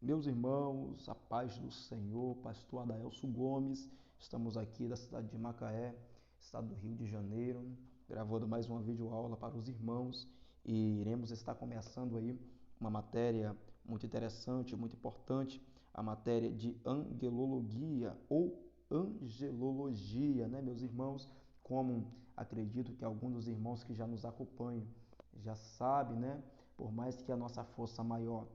Meus irmãos, a paz do Senhor, pastor Adaelso Gomes, estamos aqui da cidade de Macaé, estado do Rio de Janeiro, gravando mais uma videoaula para os irmãos e iremos estar começando aí uma matéria muito interessante, muito importante, a matéria de angelologia ou angelologia, né, meus irmãos? Como acredito que alguns dos irmãos que já nos acompanham já sabem, né? Por mais que a nossa força maior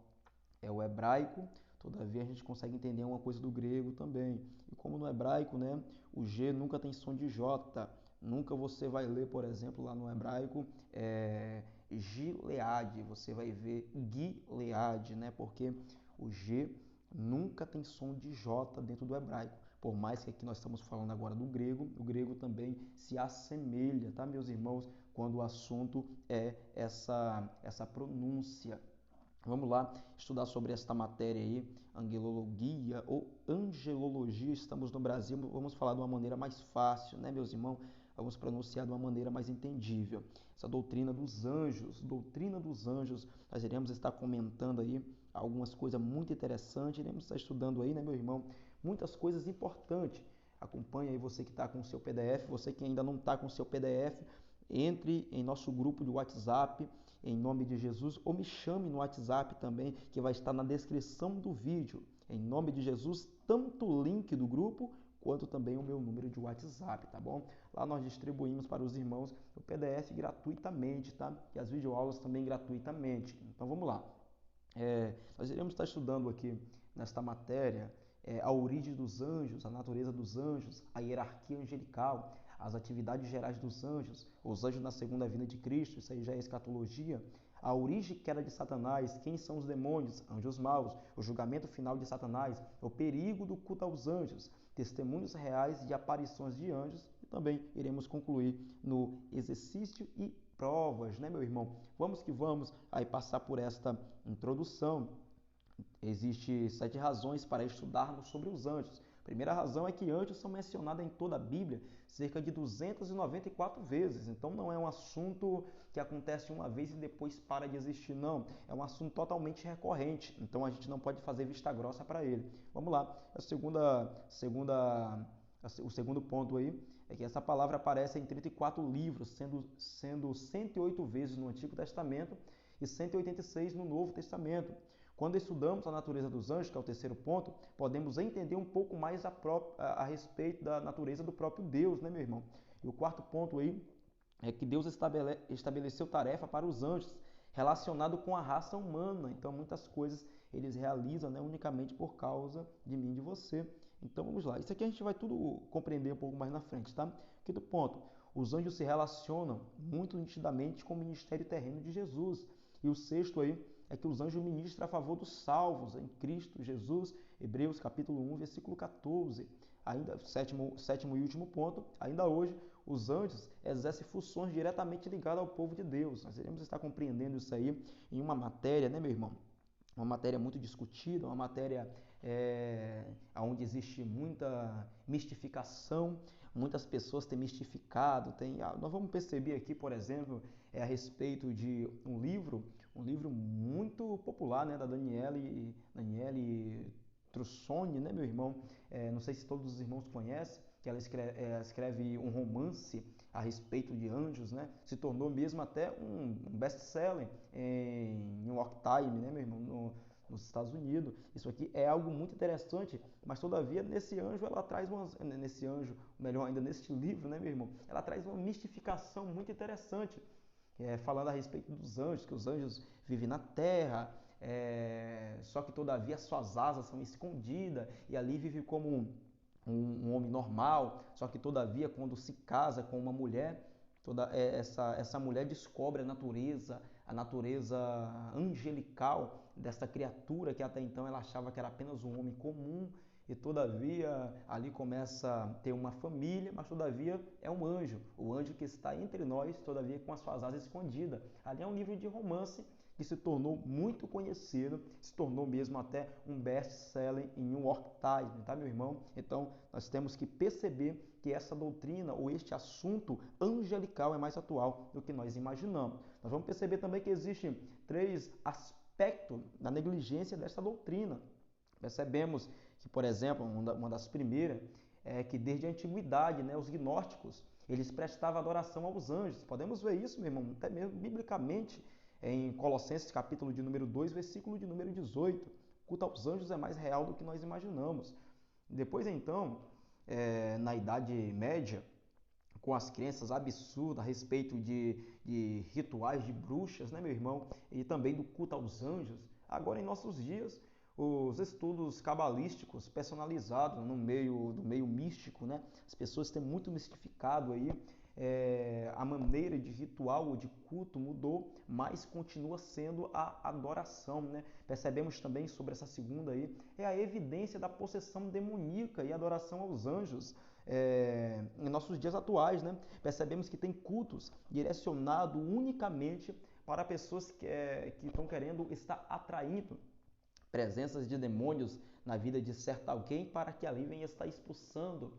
é o hebraico, todavia a gente consegue entender uma coisa do grego também. E como no hebraico, né, o G nunca tem som de J. Nunca você vai ler, por exemplo, lá no hebraico, Gileade, você vai ver Gileade, né, porque o G nunca tem som de J dentro do hebraico. Por mais que aqui nós estamos falando agora do grego, o grego também se assemelha, tá, meus irmãos, quando o assunto é essa pronúncia. Vamos lá estudar sobre esta matéria aí, angelologia ou angelologia. Estamos no Brasil, vamos falar de uma maneira mais fácil, né, meus irmãos? Vamos pronunciar de uma maneira mais entendível. Essa doutrina dos anjos, nós iremos estar comentando aí algumas coisas muito interessantes, iremos estar estudando aí, né, meu irmão? Muitas coisas importantes. Acompanhe aí você que está com o seu PDF, você que ainda não está com o seu PDF, entre em nosso grupo de WhatsApp, em nome de Jesus, ou me chame no WhatsApp também, que vai estar na descrição do vídeo. Em nome de Jesus, tanto o link do grupo, quanto também o meu número de WhatsApp, tá bom? Lá nós distribuímos para os irmãos o PDF gratuitamente, tá? E as videoaulas também gratuitamente. Então vamos lá. Nós iremos estar estudando aqui nesta matéria a origem dos anjos, a natureza dos anjos, a hierarquia angelical, as atividades gerais dos anjos, os anjos na segunda vinda de Cristo, isso aí já é escatologia, a origem e queda de Satanás, quem são os demônios, anjos maus, o julgamento final de Satanás, o perigo do culto aos anjos, testemunhos reais de aparições de anjos e também iremos concluir no exercício e provas, né, meu irmão? Vamos que vamos aí passar por esta introdução. Existem 7 razões para estudarmos sobre os anjos. A primeira razão é que anjos são mencionados em toda a Bíblia cerca de 294 vezes. Então não é um assunto que acontece uma vez e depois para de existir, não. É um assunto totalmente recorrente. Então a gente não pode fazer vista grossa para ele. Vamos lá. O segundo ponto aí é que essa palavra aparece em 34 livros, sendo 108 vezes no Antigo Testamento e 186 no Novo Testamento. Quando estudamos a natureza dos anjos, que é o terceiro ponto, podemos entender um pouco mais a respeito da natureza do próprio Deus, né, meu irmão? E o quarto ponto aí é que Deus estabeleceu tarefa para os anjos relacionado com a raça humana. Então, muitas coisas eles realizam, né, unicamente por causa de mim e de você. Então, vamos lá. Isso aqui a gente vai tudo compreender um pouco mais na frente, tá? Quinto ponto. Os anjos se relacionam muito nitidamente com o ministério terreno de Jesus. E o sexto aí é que os anjos ministram a favor dos salvos em Cristo Jesus, Hebreus capítulo 1, versículo 14. Ainda, sétimo e último ponto, ainda hoje, os anjos exercem funções diretamente ligadas ao povo de Deus. Nós iremos estar compreendendo isso aí em uma matéria, né, meu irmão? Uma matéria muito discutida, uma matéria onde existe muita mistificação, muitas pessoas têm mistificado. Nós vamos perceber aqui, por exemplo, a respeito de um livro muito popular, né, da Daniele Trussoni, né, meu irmão? Não sei se todos os irmãos conhecem, que ela escreve um romance a respeito de anjos, né? Se tornou mesmo até um best-seller em New York Times, né, meu irmão? Nos Estados Unidos. Isso aqui é algo muito interessante, mas todavia nesse anjo, melhor ainda neste livro, né, meu irmão? Ela traz uma mistificação muito interessante. Falando a respeito dos anjos, que os anjos vivem na terra, só que todavia suas asas são escondidas e ali vive como um homem normal, só que todavia quando se casa com uma mulher, essa mulher descobre a natureza angelical dessa criatura que até então ela achava que era apenas um homem comum e todavia ali começa a ter uma família, mas todavia é um anjo, o anjo que está entre nós, todavia com as suas asas escondidas. Ali é um livro de romance que se tornou muito conhecido, se tornou mesmo até um best-seller em New York Times, tá, meu irmão? Então, nós temos que perceber que essa doutrina ou este assunto angelical é mais atual do que nós imaginamos. Nós vamos perceber também que existem 3 aspectos da negligência dessa doutrina. Percebemos que, por exemplo, uma das primeiras é que desde a antiguidade, né, os gnósticos, eles prestavam adoração aos anjos. Podemos ver isso, meu irmão, até mesmo biblicamente, em Colossenses capítulo de número 2, versículo de número 18. O culto aos anjos é mais real do que nós imaginamos. Depois, então, na Idade Média, com as crenças absurdas a respeito de rituais de bruxas, né, meu irmão? E também do culto aos anjos. Agora, em nossos dias, os estudos cabalísticos personalizados do meio místico, né? As pessoas têm muito mistificado aí. A maneira de ritual ou de culto mudou, mas continua sendo a adoração, né? Percebemos também sobre essa segunda aí, é a evidência da possessão demoníaca e adoração aos anjos. Em nossos dias atuais, né? Percebemos que tem cultos direcionados unicamente para pessoas que estão querendo estar atraindo presenças de demônios na vida de certo alguém para que ali venha estar expulsando.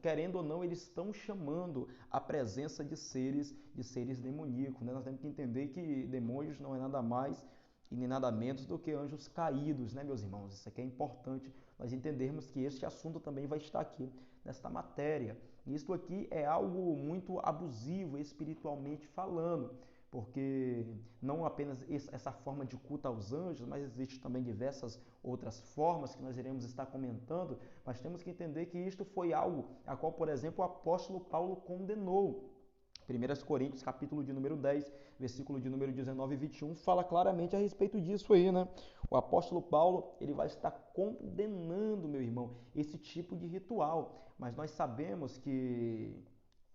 Querendo ou não, eles estão chamando a presença de seres demoníacos. Né? Nós temos que entender que demônios não é nada mais e nem nada menos do que anjos caídos, né, meus irmãos? Isso aqui é importante nós entendermos que este assunto também vai estar aqui nesta matéria. Isto aqui é algo muito abusivo espiritualmente falando, porque não apenas essa forma de culto aos anjos, mas existe também diversas outras formas que nós iremos estar comentando, mas temos que entender que isto foi algo a qual, por exemplo, o apóstolo Paulo condenou. 1 Coríntios, capítulo de número 10, versículo de número 19 e 21, fala claramente a respeito disso aí, né? O apóstolo Paulo, ele vai estar condenando, meu irmão, esse tipo de ritual. Mas nós sabemos que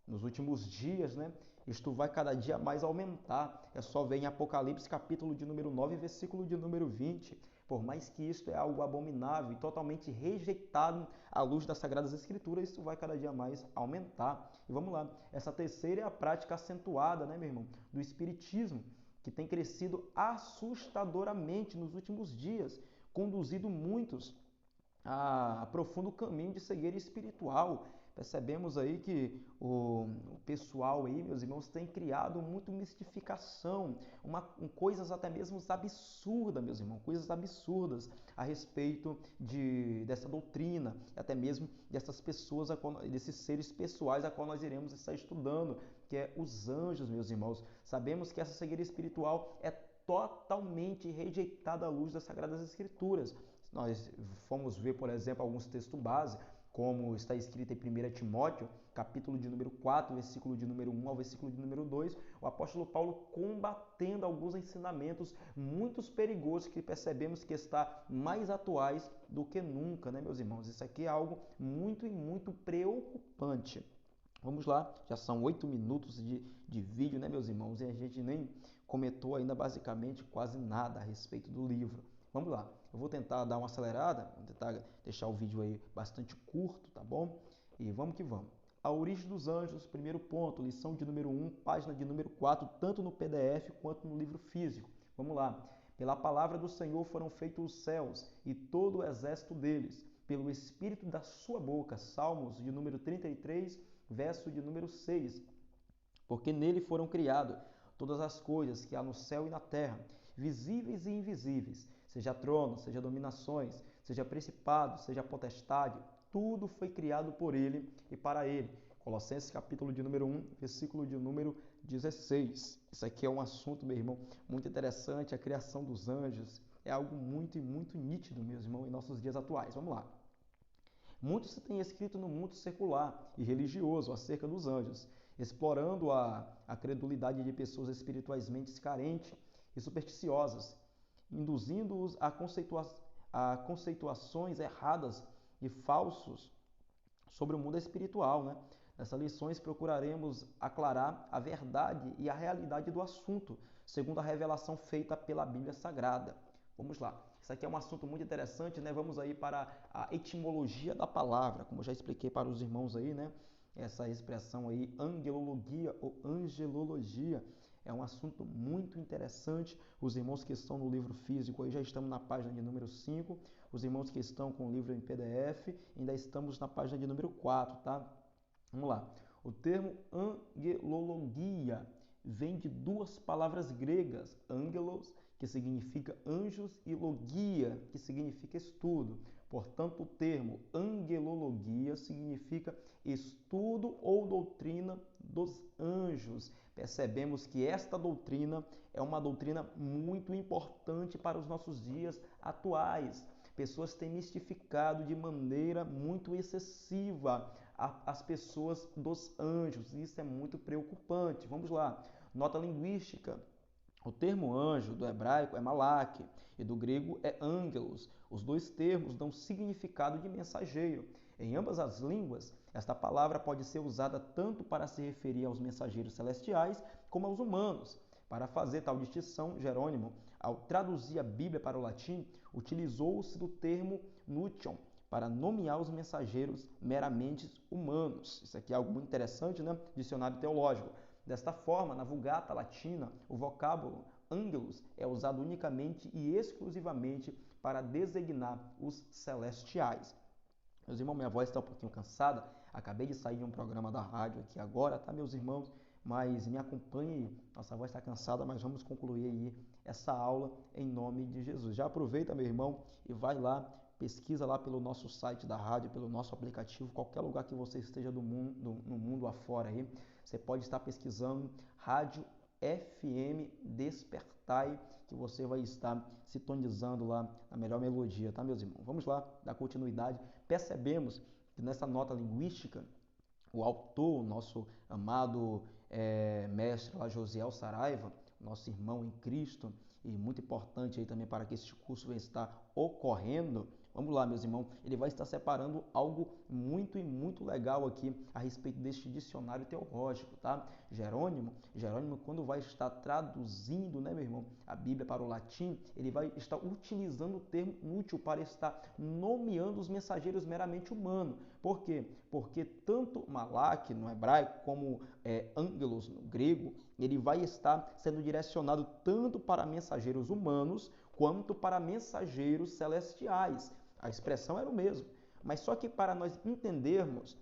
nos últimos dias, né, isto vai cada dia mais aumentar. É só ver em Apocalipse, capítulo de número 9, versículo de número 20. Por mais que isto é algo abominável e totalmente rejeitado à luz das Sagradas Escrituras, isso vai cada dia mais aumentar. E vamos lá, essa terceira é a prática acentuada, né, meu irmão, do Espiritismo, que tem crescido assustadoramente nos últimos dias, conduzido muitos a profundo caminho de cegueira espiritual. Percebemos aí que o pessoal aí, meus irmãos, tem criado muito mistificação, coisas até mesmo absurdas, meus irmãos, coisas absurdas a respeito dessa doutrina, até mesmo dessas pessoas, desses seres pessoais a qual nós iremos estar estudando, que é os anjos, meus irmãos. Sabemos que essa cegueira espiritual é totalmente rejeitada à luz das Sagradas Escrituras. Nós fomos ver, por exemplo, alguns textos base, como está escrito em 1 Timóteo, capítulo de número 4, versículo de número 1 ao versículo de número 2, o apóstolo Paulo combatendo alguns ensinamentos muito perigosos que percebemos que está mais atuais do que nunca, né, meus irmãos? Isso aqui é algo muito e muito preocupante. Vamos lá, já são 8 minutos de vídeo, né, meus irmãos? E a gente nem comentou ainda basicamente quase nada a respeito do livro. Vamos lá, eu vou tentar dar uma acelerada, vou tentar deixar o vídeo aí bastante curto, tá bom? E vamos que vamos. A origem dos anjos, primeiro ponto, lição de número 1, página de número 4, tanto no PDF quanto no livro físico. Vamos lá. Pela palavra do Senhor foram feitos os céus e todo o exército deles, pelo Espírito da sua boca. Salmos de número 33, verso de número 6. Porque nele foram criados todas as coisas que há no céu e na terra, visíveis e invisíveis, seja trono, seja dominações, seja principado, seja potestade, tudo foi criado por ele e para ele. Colossenses capítulo de número 1, versículo de número 16. Isso aqui é um assunto, meu irmão, muito interessante, a criação dos anjos. É algo muito e muito nítido, meus irmãos, em nossos dias atuais. Vamos lá. Muito se tem escrito no mundo secular e religioso acerca dos anjos, explorando a credulidade de pessoas espiritualmente carentes e supersticiosas, induzindo-os a conceituações erradas e falsos sobre o mundo espiritual. Né? Nessas lições procuraremos aclarar a verdade e a realidade do assunto, segundo a revelação feita pela Bíblia Sagrada. Vamos lá. Isso aqui é um assunto muito interessante, né? Vamos aí para a etimologia da palavra, como eu já expliquei para os irmãos aí, né? Essa expressão aí, angelologia ou angelologia, é um assunto muito interessante. Os irmãos que estão no livro físico aí já estamos na página de número 5. Os irmãos que estão com o livro em PDF, ainda estamos na página de número 4, tá? Vamos lá. O termo angelologia vem de duas palavras gregas, angelos, que significa anjos, e logia, que significa estudo. Portanto, o termo angelologia significa estudo ou doutrina dos anjos. Percebemos que esta doutrina é uma doutrina muito importante para os nossos dias atuais. Pessoas têm mistificado de maneira muito excessiva as pessoas dos anjos. Isso é muito preocupante. Vamos lá. Nota linguística. O termo anjo do hebraico é malak e do grego é angelos. Os dois termos dão significado de mensageiro. Em ambas as línguas, esta palavra pode ser usada tanto para se referir aos mensageiros celestiais como aos humanos. Para fazer tal distinção, Jerônimo, ao traduzir a Bíblia para o latim, utilizou-se do termo nution para nomear os mensageiros meramente humanos. Isso aqui é algo muito interessante, né? Dicionário teológico. Desta forma, na Vulgata Latina, o vocábulo angelos é usado unicamente e exclusivamente para designar os celestiais. Meus irmãos, minha voz está um pouquinho cansada. Acabei de sair de um programa da rádio aqui agora, tá, meus irmãos? Mas me acompanhe, nossa voz está cansada, mas vamos concluir aí essa aula em nome de Jesus. Já aproveita, meu irmão, e vai lá, pesquisa lá pelo nosso site da rádio, pelo nosso aplicativo, qualquer lugar que você esteja no mundo afora aí. Você pode estar pesquisando Rádio FM Despertai, que você vai estar sintonizando lá na melhor melodia, tá, meus irmãos? Vamos lá, dar continuidade. Percebemos que nessa nota linguística, o autor, o nosso amado mestre lá, Josiel Saraiva, nosso irmão em Cristo, e muito importante aí também para que este curso venha estar ocorrendo. Vamos lá, meus irmãos, ele vai estar separando algo muito legal aqui a respeito deste dicionário teológico, tá? Jerônimo, quando vai estar traduzindo, né, meu irmão, a Bíblia para o latim, ele vai estar utilizando o termo útil para estar nomeando os mensageiros meramente humanos. Por quê? Porque tanto malak no hebraico como angelos no grego, ele vai estar sendo direcionado tanto para mensageiros humanos quanto para mensageiros celestiais. A expressão era o mesmo, mas só que para nós entendermos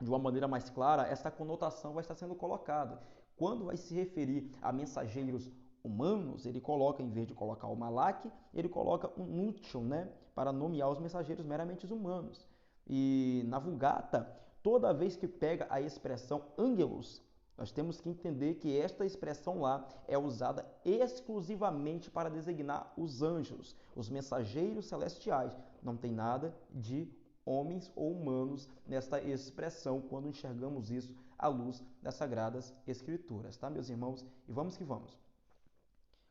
de uma maneira mais clara, essa conotação vai estar sendo colocada. Quando vai se referir a mensageiros humanos, ele coloca, em vez de colocar o malak, ele coloca um nution, né, para nomear os mensageiros meramente humanos. E na Vulgata, toda vez que pega a expressão angelos, nós temos que entender que esta expressão lá é usada exclusivamente para designar os anjos, os mensageiros celestiais. Não tem nada de homens ou humanos nesta expressão quando enxergamos isso à luz das Sagradas Escrituras, tá, meus irmãos? E vamos que vamos.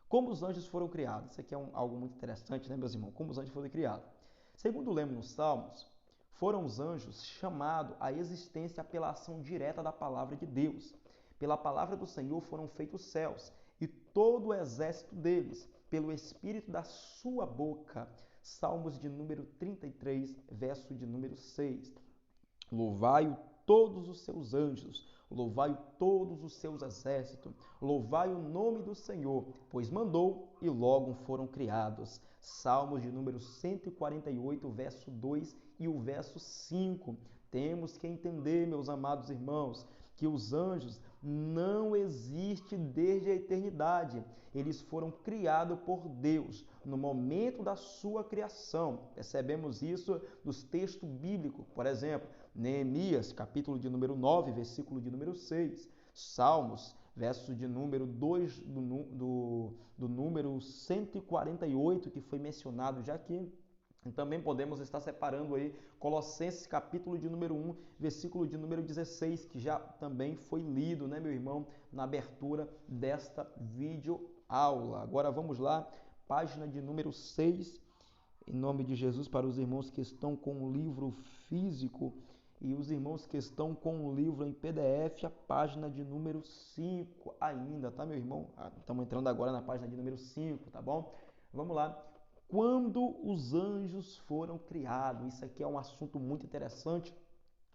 Como os anjos foram criados? Isso aqui é algo muito interessante, né, meus irmãos? Como os anjos foram criados? Segundo lemos nos Salmos, foram os anjos chamados à existência pela ação direta da palavra de Deus. Pela palavra do Senhor foram feitos os céus e todo o exército deles, pelo Espírito da sua boca. Salmos de número 33, verso de número 6. Louvai-o todos os seus anjos, louvai-o todos os seus exércitos, louvai o nome do Senhor, pois mandou e logo foram criados. Salmos de número 148, verso 2 e o verso 5. Temos que entender, meus amados irmãos, que os anjos não existem desde a eternidade. Eles foram criados por Deus no momento da sua criação. Percebemos isso nos textos bíblicos. Por exemplo, Neemias, capítulo de número 9, versículo de número 6. Salmos, verso de número 2 do número 148, que foi mencionado já aqui. E também podemos estar separando aí Colossenses capítulo de número 1, versículo de número 16, que já também foi lido, né, meu irmão, na abertura desta videoaula. Agora vamos lá, página de número 6, em nome de Jesus, para os irmãos que estão com o livro físico e os irmãos que estão com o livro em PDF, a página de número 5 ainda, tá, meu irmão? Estamos entrando agora na página de número 5, tá bom? Vamos lá. Quando os anjos foram criados? Isso aqui é um assunto muito interessante.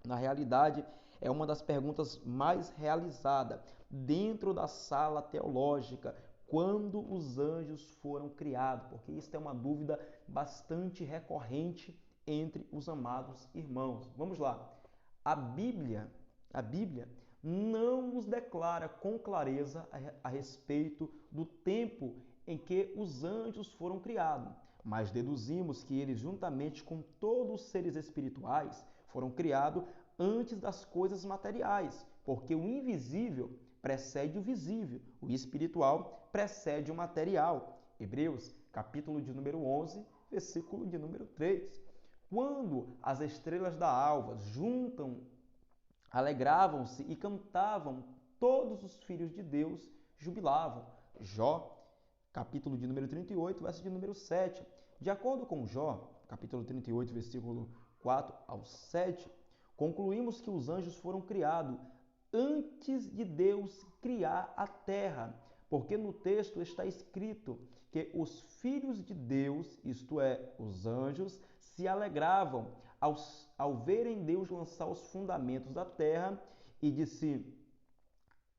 Na realidade, é uma das perguntas mais realizadas dentro da sala teológica. Quando os anjos foram criados? Porque isso é uma dúvida bastante recorrente entre os amados irmãos. Vamos lá. A Bíblia não nos declara com clareza a respeito do tempo em que os anjos foram criados, mas deduzimos que eles, juntamente com todos os seres espirituais, foram criados antes das coisas materiais, porque o invisível precede o visível, o espiritual precede o material. Hebreus, capítulo de número 11, versículo de número 3. Quando as estrelas da alva juntam, alegravam-se e cantavam, todos os filhos de Deus jubilavam. Jó, capítulo de número 38, verso de número 7. De acordo com Jó, capítulo 38, versículo 4 ao 7, concluímos que os anjos foram criados antes de Deus criar a terra, porque no texto está escrito que os filhos de Deus, isto é, os anjos, se alegravam ao verem Deus lançar os fundamentos da terra e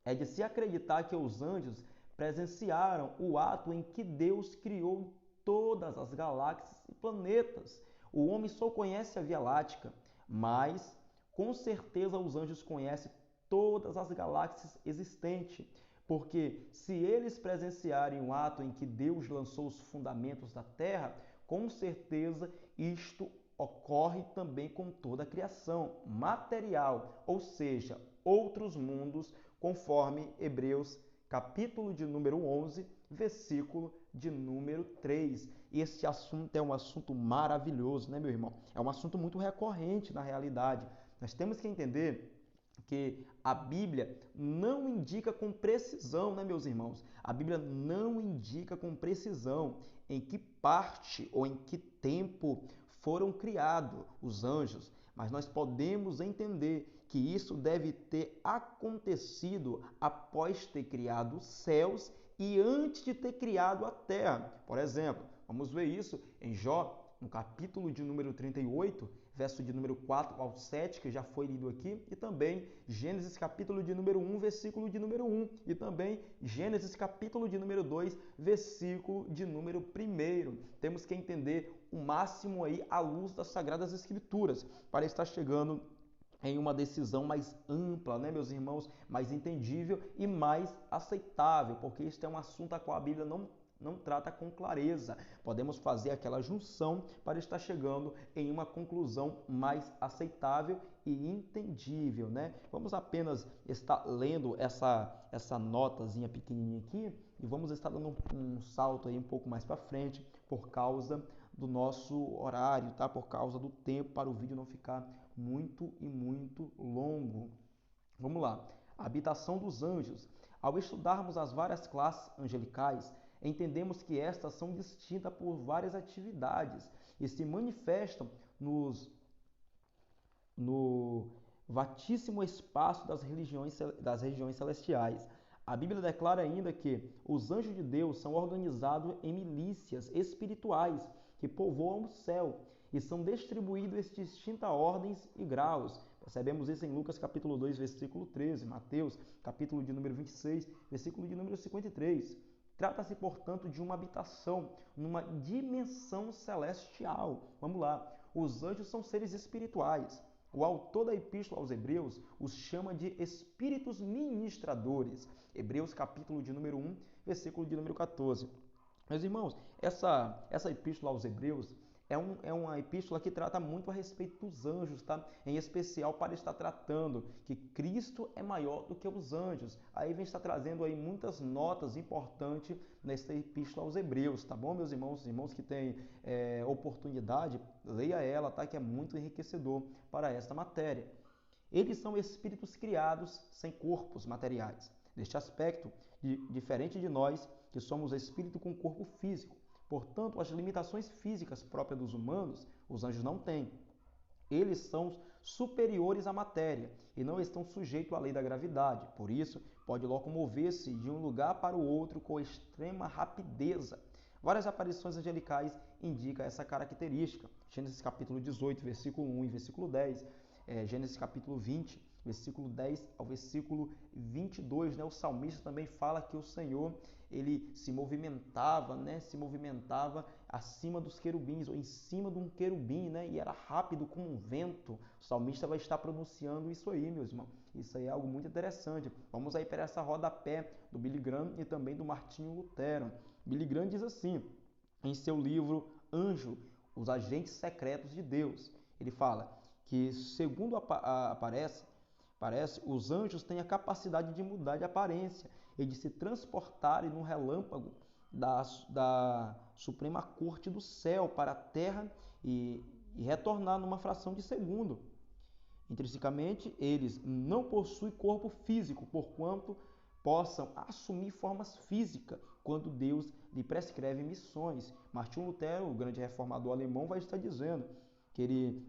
é de se acreditar que os anjos presenciaram o ato em que Deus criou todas as galáxias e planetas. O homem só conhece a Via Láctea, mas com certeza os anjos conhecem todas as galáxias existentes, porque se eles presenciarem o ato em que Deus lançou os fundamentos da Terra, com certeza isto ocorre também com toda a criação material, ou seja, outros mundos, conforme Hebreus, capítulo de número 11, versículo de número 3. Esse assunto é um assunto maravilhoso, né, meu irmão? É um assunto muito recorrente na realidade. Nós temos que entender que a Bíblia não indica com precisão, né, meus irmãos? A Bíblia não indica com precisão em que parte ou em que tempo foram criados os anjos, mas nós podemos entender que isso deve ter acontecido após ter criado os céus e antes de ter criado a terra. Por exemplo, vamos ver isso em Jó, no capítulo de número 38, verso de número 4 ao 7, que já foi lido aqui, e também Gênesis capítulo de número 1, versículo de número 1, e também Gênesis capítulo de número 2, versículo de número 1. Temos que entender o máximo aí à luz das Sagradas Escrituras, para estar chegando em uma decisão mais ampla, né, meus irmãos, mais entendível e mais aceitável, porque este é um assunto a qual a Bíblia não trata com clareza. Podemos fazer aquela junção para estar chegando em uma conclusão mais aceitável e entendível, né? Vamos apenas estar lendo essa notazinha pequenininha aqui e vamos estar dando um salto aí um pouco mais para frente por causa do nosso horário, tá? Por causa do tempo para o vídeo não ficar muito e muito longo. Vamos lá. A habitação dos anjos. Ao estudarmos as várias classes angelicais, entendemos que estas são distintas por várias atividades e se manifestam no vastíssimo espaço das regiões celestiais. A Bíblia declara ainda que os anjos de Deus são organizados em milícias espirituais que povoam o céu e são distribuídos em distintas ordens e graus. Percebemos isso em Lucas capítulo 2, versículo 13, Mateus capítulo de número 26, versículo de número 53. Trata-se, portanto, de uma habitação numa dimensão celestial. Vamos lá. Os anjos são seres espirituais. O autor da Epístola aos Hebreus os chama de espíritos ministradores. Hebreus capítulo de número 1, versículo de número 14. Meus irmãos, essa Epístola aos Hebreus é uma epístola que trata muito a respeito dos anjos, tá? Em especial para estar tratando que Cristo é maior do que os anjos. Aí vem estar trazendo aí muitas notas importantes nessa epístola aos Hebreus, tá bom, meus irmãos? Os irmãos que têm oportunidade, leia ela, tá? Que é muito enriquecedor para esta matéria. Eles são espíritos criados sem corpos materiais. Neste aspecto, diferente de nós, que somos espírito com corpo físico. Portanto, as limitações físicas próprias dos humanos, os anjos não têm. Eles são superiores à matéria e não estão sujeitos à lei da gravidade. Por isso, pode locomover-se de um lugar para o outro com extrema rapidez. Várias aparições angelicais indicam essa característica. Gênesis capítulo 18, versículo 1 e versículo 10. Gênesis capítulo 20, versículo 10 ao versículo 22, né? O salmista também fala que o Senhor, ele se movimentava, né? Se movimentava acima dos querubins, ou em cima de um querubim, né? E era rápido como um vento. O salmista vai estar pronunciando isso aí, meus irmãos. Isso aí é algo muito interessante. Vamos aí para essa rodapé do Billy Graham e também do Martinho Lutero. Billy Graham diz assim, em seu livro Anjo, os agentes secretos de Deus. Ele fala que, segundo parece, os anjos têm a capacidade de mudar de aparência e de se transportarem num relâmpago da Suprema Corte do céu para a terra e retornar numa fração de segundo. Intrinsecamente, eles não possuem corpo físico, porquanto possam assumir formas físicas quando Deus lhe prescreve missões. Martinho Lutero, o grande reformador alemão, vai estar dizendo que ele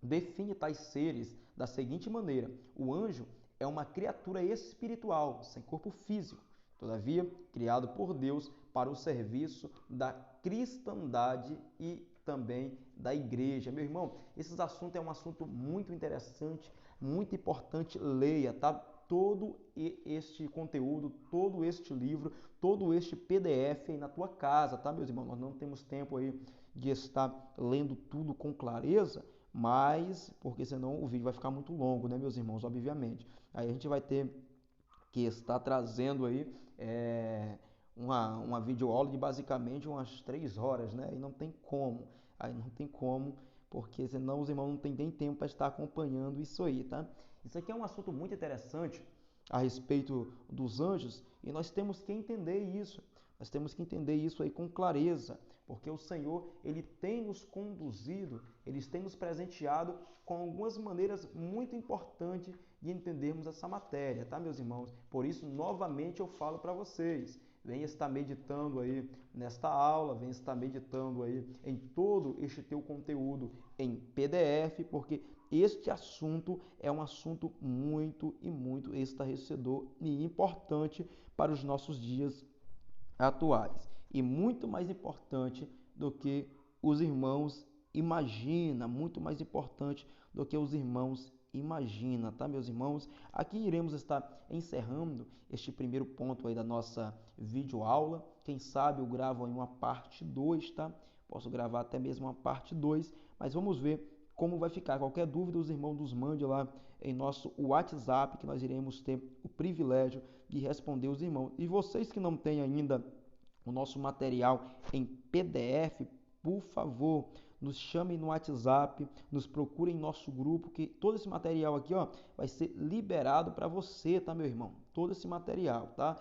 define tais seres da seguinte maneira: o anjo é uma criatura espiritual, sem corpo físico, todavia criado por Deus para o serviço da cristandade e também da igreja. Meu irmão, esse assunto é um assunto muito interessante, muito importante. Leia, tá? Todo este conteúdo, todo este livro, todo este PDF aí na tua casa, tá, meus irmãos? Nós não temos tempo aí de estar lendo tudo com clareza, mas porque senão o vídeo vai ficar muito longo, né, meus irmãos? Obviamente. Aí a gente vai ter que estar trazendo aí uma videoaula de basicamente umas 3 horas, né? E não tem como. Aí não tem como, porque senão os irmãos não têm nem tempo para estar acompanhando isso aí, tá? Isso aqui é um assunto muito interessante a respeito dos anjos e nós temos que entender isso. Nós temos que entender isso aí com clareza, porque o Senhor, ele tem nos conduzido, ele tem nos presenteado com algumas maneiras muito importantes de entendermos essa matéria, tá, meus irmãos? Por isso, novamente eu falo para vocês, venha estar meditando aí nesta aula, venha estar meditando aí em todo este teu conteúdo em PDF, porque este assunto é um assunto muito e muito esclarecedor e importante para os nossos dias atuais e muito mais importante do que os irmãos imagina, muito mais importante do que os irmãos imagina, tá, meus irmãos? Aqui iremos estar encerrando este primeiro ponto aí da nossa videoaula. Quem sabe eu gravo aí uma parte 2, tá? Posso gravar até mesmo uma parte 2, mas vamos ver como vai ficar. Qualquer dúvida, os irmãos nos mandem lá em nosso WhatsApp, que nós iremos ter o privilégio de responder os irmãos. E vocês que não têm ainda o nosso material em PDF, por favor, nos chamem no WhatsApp, nos procurem em nosso grupo, que todo esse material aqui, ó, vai ser liberado para você, tá, meu irmão? Todo esse material, tá?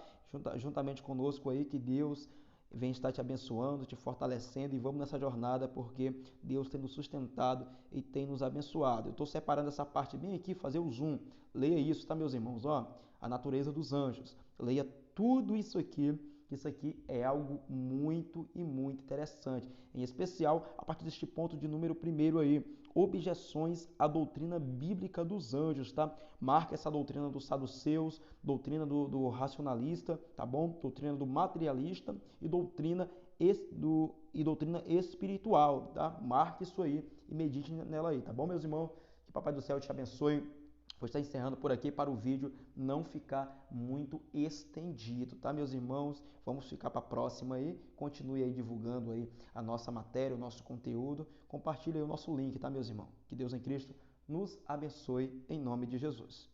Juntamente conosco aí, que Deus vem estar te abençoando, te fortalecendo e vamos nessa jornada porque Deus tem nos sustentado e tem nos abençoado. Eu estou separando essa parte bem aqui, fazer o zoom. Leia isso, tá, meus irmãos? Ó, a natureza dos anjos. Leia tudo isso aqui. Isso aqui é algo muito e muito interessante. Em especial, a partir deste ponto de número 1 aí, objeções à doutrina bíblica dos anjos, tá? Marca essa doutrina dos saduceus, doutrina do racionalista, tá bom? Doutrina do materialista e doutrina espiritual, tá? Marque isso aí e medite nela aí, tá bom, meus irmãos? Que Papai do Céu te abençoe. Vou estar encerrando por aqui para o vídeo não ficar muito estendido, tá, meus irmãos? Vamos ficar para a próxima aí. Continue aí divulgando aí a nossa matéria, o nosso conteúdo. Compartilhe aí o nosso link, tá, meus irmãos? Que Deus em Cristo nos abençoe em nome de Jesus.